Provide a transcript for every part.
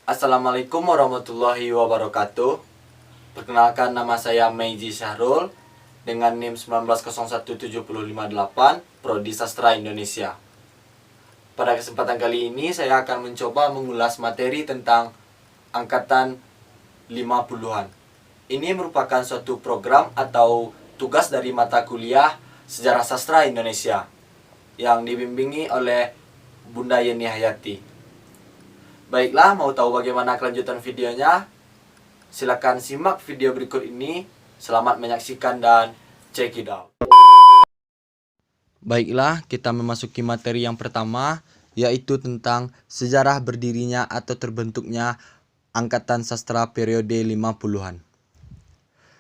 Assalamualaikum warahmatullahi wabarakatuh. Perkenalkan, nama saya Meiji Syahrul dengan NIM 1901758, Prodi Sastra Indonesia. Pada kesempatan kali ini saya akan mencoba mengulas materi tentang angkatan 50-an. Ini merupakan suatu program atau tugas dari mata kuliah Sejarah Sastra Indonesia yang dibimbingi oleh Bunda Yeni Hayati. Baiklah, mau tahu bagaimana kelanjutan videonya? Silakan simak video berikut ini. Selamat menyaksikan dan check it out. Baiklah, kita memasuki materi yang pertama, yaitu tentang sejarah berdirinya atau terbentuknya Angkatan Sastra periode 50-an.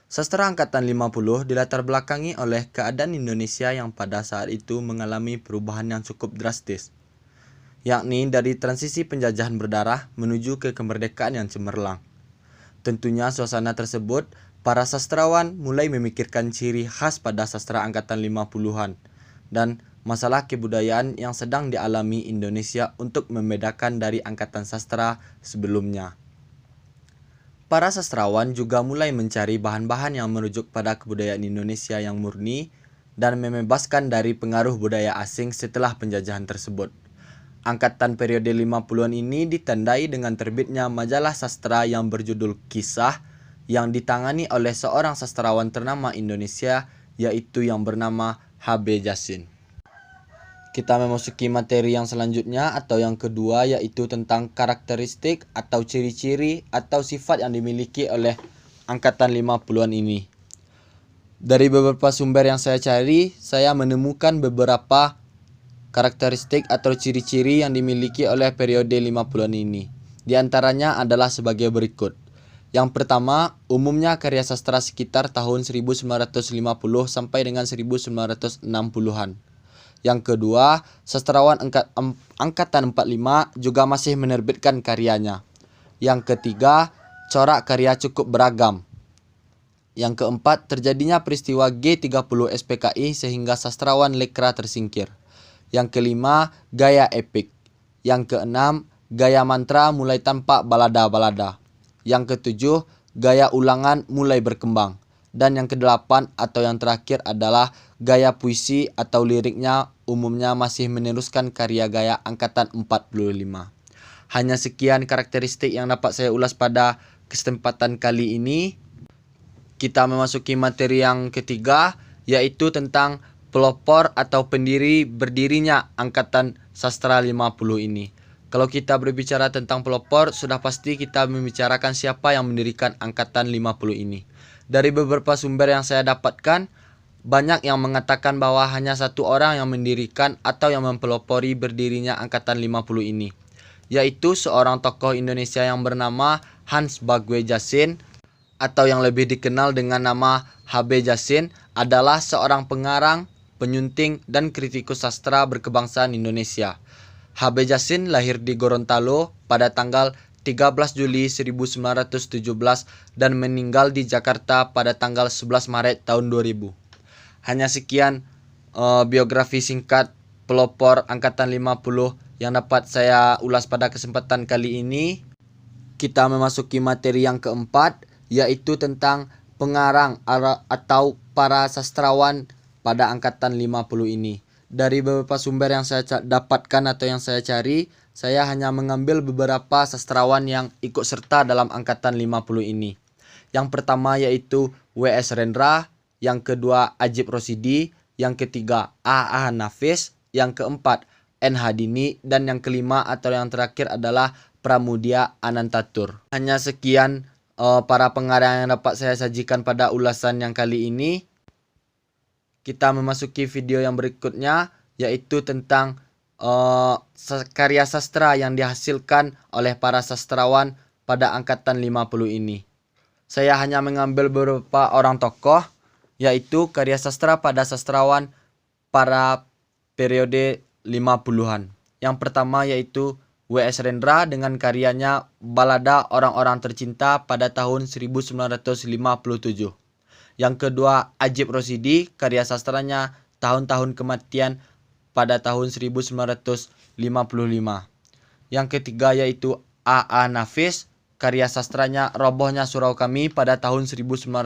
Sastra Angkatan 50 dilatar belakangi oleh keadaan Indonesia yang pada saat itu mengalami perubahan yang cukup drastis, yakni dari transisi penjajahan berdarah menuju ke kemerdekaan yang cemerlang. Tentunya suasana tersebut, para sastrawan mulai memikirkan ciri khas pada sastra angkatan 50-an dan masalah kebudayaan yang sedang dialami Indonesia untuk membedakan dari angkatan sastra sebelumnya. Para sastrawan juga mulai mencari bahan-bahan yang merujuk pada kebudayaan Indonesia yang murni dan membebaskan dari pengaruh budaya asing setelah penjajahan tersebut. Angkatan periode 50-an ini ditandai dengan terbitnya majalah sastra yang berjudul Kisah yang ditangani oleh seorang sastrawan ternama Indonesia, yaitu yang bernama H.B. Jassin. Kita memasuki materi yang selanjutnya atau yang kedua, yaitu tentang karakteristik atau ciri-ciri atau sifat yang dimiliki oleh angkatan 50-an ini. Dari beberapa sumber yang saya cari, saya menemukan beberapa karakteristik atau ciri-ciri yang dimiliki oleh periode 50-an ini. Di antaranya adalah sebagai berikut. Yang pertama, umumnya karya sastra sekitar tahun 1950 sampai dengan 1960-an. Yang kedua, sastrawan angkatan 45 juga masih menerbitkan karyanya. Yang ketiga, corak karya cukup beragam. Yang keempat, terjadinya peristiwa G30 SPKI sehingga sastrawan lekra tersingkir. Yang kelima, gaya epik. Yang keenam, gaya mantra mulai tampak balada-balada. Yang ketujuh, gaya ulangan mulai berkembang. Dan yang kedelapan atau yang terakhir adalah gaya puisi atau liriknya umumnya masih meneruskan karya gaya angkatan 45. Hanya sekian karakteristik yang dapat saya ulas pada kesempatan kali ini. Kita memasuki materi yang ketiga, yaitu tentang pelopor atau pendiri berdirinya Angkatan Sastra 50 ini. Kalau kita berbicara tentang pelopor, sudah pasti kita membicarakan siapa yang mendirikan Angkatan 50 ini. Dari beberapa sumber yang saya dapatkan, banyak yang mengatakan bahwa hanya satu orang yang mendirikan atau yang mempelopori berdirinya Angkatan 50 ini, yaitu seorang tokoh Indonesia yang bernama Hans Bagwe Jassin, atau yang lebih dikenal dengan nama H.B. Jassin, adalah seorang pengarang, penyunting, dan kritikus sastra berkebangsaan Indonesia. H.B. Jassin lahir di Gorontalo pada tanggal 13 Juli 1917 dan meninggal di Jakarta pada tanggal 11 Maret tahun 2000. Hanya sekian biografi singkat pelopor Angkatan 50 yang dapat saya ulas pada kesempatan kali ini. Kita memasuki materi yang keempat, yaitu tentang pengarang atau para sastrawan pada angkatan 50 ini. Dari beberapa sumber yang saya dapatkan atau yang saya cari, saya hanya mengambil beberapa sastrawan yang ikut serta dalam angkatan 50 ini. Yang pertama yaitu W.S. Rendra, yang kedua Ajib Rosidi, yang ketiga A.A. Nafis, yang keempat N. Hadini, dan yang kelima atau yang terakhir adalah Pramudia Anantatur. Hanya sekian para pengarang yang dapat saya sajikan pada ulasan yang kali ini. Kita memasuki video yang berikutnya, yaitu tentang karya sastra yang dihasilkan oleh para sastrawan pada angkatan 50 ini. Saya hanya mengambil beberapa orang tokoh, yaitu karya sastra pada sastrawan para periode 50-an. Yang pertama yaitu W.S. Rendra dengan karyanya Balada Orang-Orang Tercinta pada tahun 1957. Yang kedua, Ajib Rosidi, karya sastranya Tahun-Tahun Kematian pada tahun 1955. Yang ketiga yaitu A.A. Nafis, karya sastranya Robohnya Surau Kami pada tahun 1956.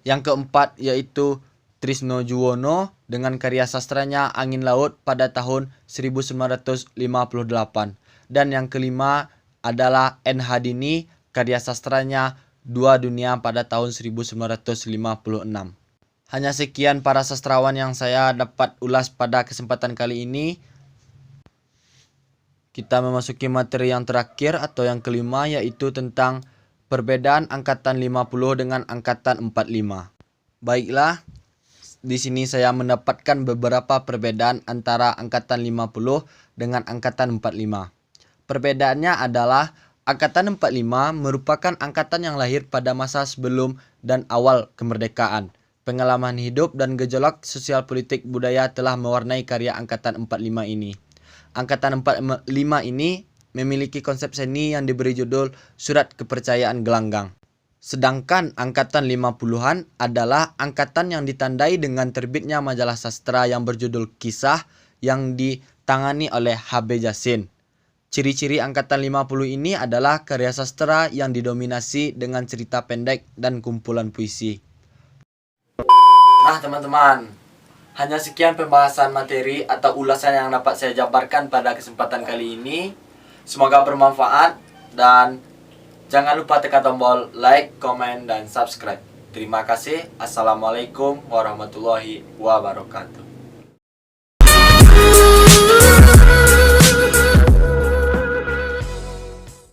Yang keempat yaitu Trisno Juwono dengan karya sastranya Angin Laut pada tahun 1958. Dan yang kelima adalah N. Hadini, karya sastranya Dua Dunia pada tahun 1956. Hanya sekian para sastrawan yang saya dapat ulas pada kesempatan kali ini. Kita memasuki materi yang terakhir atau yang kelima, yaitu tentang perbedaan angkatan 50 dengan angkatan 45. Baiklah, di sini saya mendapatkan beberapa perbedaan antara angkatan 50 dengan angkatan 45. Perbedaannya adalah angkatan 45 merupakan angkatan yang lahir pada masa sebelum dan awal kemerdekaan. Pengalaman hidup dan gejolak sosial politik budaya telah mewarnai karya angkatan 45 ini. Angkatan 45 ini memiliki konsep seni yang diberi judul Surat Kepercayaan Gelanggang. Sedangkan angkatan 50-an adalah angkatan yang ditandai dengan terbitnya majalah sastra yang berjudul Kisah yang ditangani oleh H.B. Jasin. Ciri-ciri angkatan 50 ini adalah karya sastra yang didominasi dengan cerita pendek dan kumpulan puisi. Nah teman-teman, hanya sekian pembahasan materi atau ulasan yang dapat saya jabarkan pada kesempatan kali ini. Semoga bermanfaat dan jangan lupa tekan tombol like, komen, dan subscribe. Terima kasih. Assalamualaikum warahmatullahi wabarakatuh.